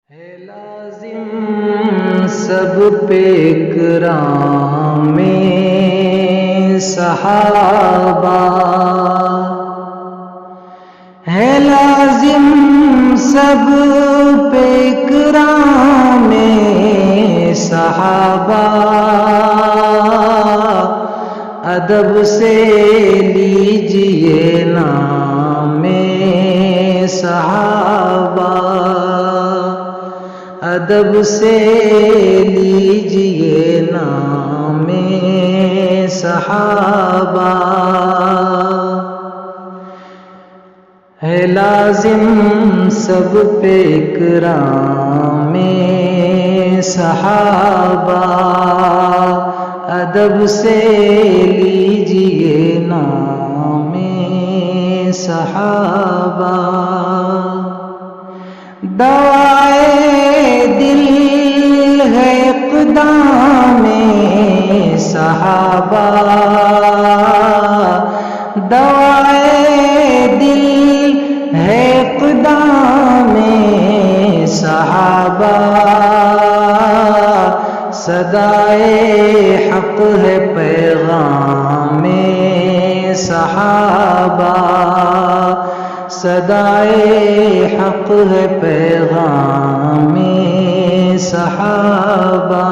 ہے لازم سب پہ کرام صحابہ، ہے لازم سب پہ کرام صحابہ، ادب سے لیجئے نام صحابہ، ادب سے لیجئے نام صحابہ، ہے لازم سب پہ اکرام صحابہ، ادب سے لیجئے نام صحابہ، دوائے دل ہے اقدام صحابہ، دوائے دل ہے اقدام صحابہ، صدائے حق ہے پیغام صحابہ، صدائے حق ہے پیغام صحابہ،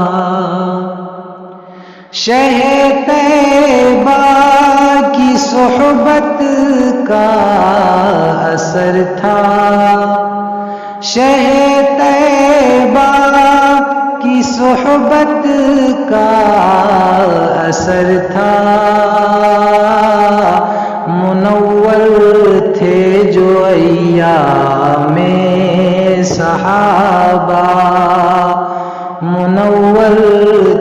شہ طیبہ کی صحبت کا اثر تھا، شہ طیبہ کی صحبت کا اثر تھا، منور تھے جو ایام صحابہ، منور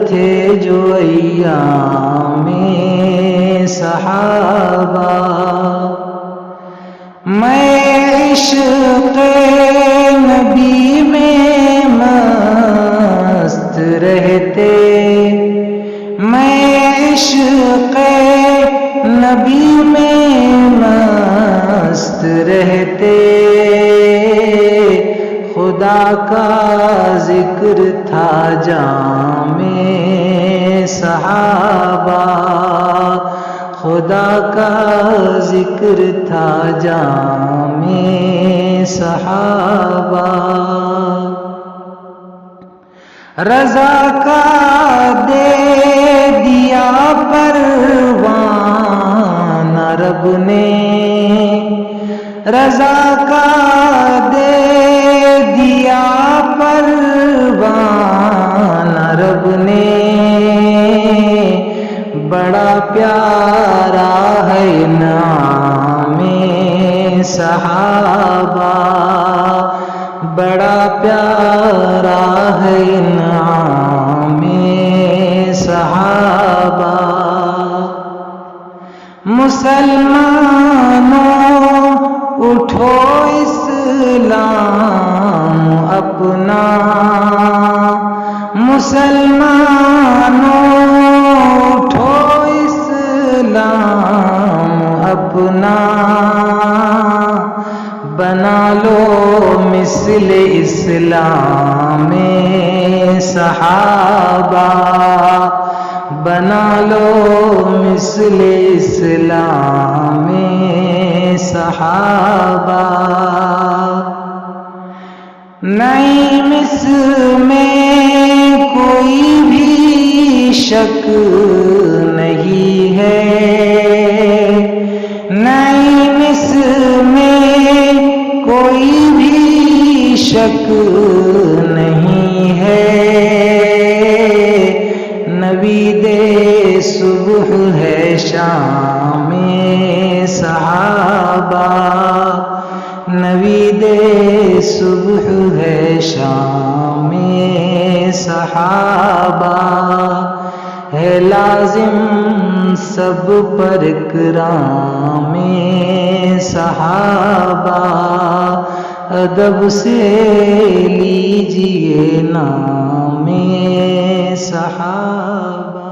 تھے جو ایام صحابہ، میں عشق نبی میں مست رہتے، میں عشق نبی میں مست رہتے، خدا کا ذکر تھا جام صحابہ، خدا کا ذکر تھا جام صحابہ، رضا کا دے دیا پروان رب نے، رضا کا دے دیا پروان رب نے، بڑا پیارا ہے نام صحابہ، بڑا پیارا ہے نام صحابہ، مسلمانوں اٹھو اسلام اپنا، مسلمانوں اٹھو اسلام اپنا، بنا لو مثل اسلام صحابہ، بنا لو مثل اسلام صحابہ، نہیں مس میں کوئی بھی شک نہیں ہے، نہیں مس میں کوئی بھی شک نہیں ہے، نوید صبح ہے شام صحابہ، نوید صبح ہے شام صحابہ، ہے لازم سب پر کرام صحابہ، ادب سے لیجئے نام صحابہ۔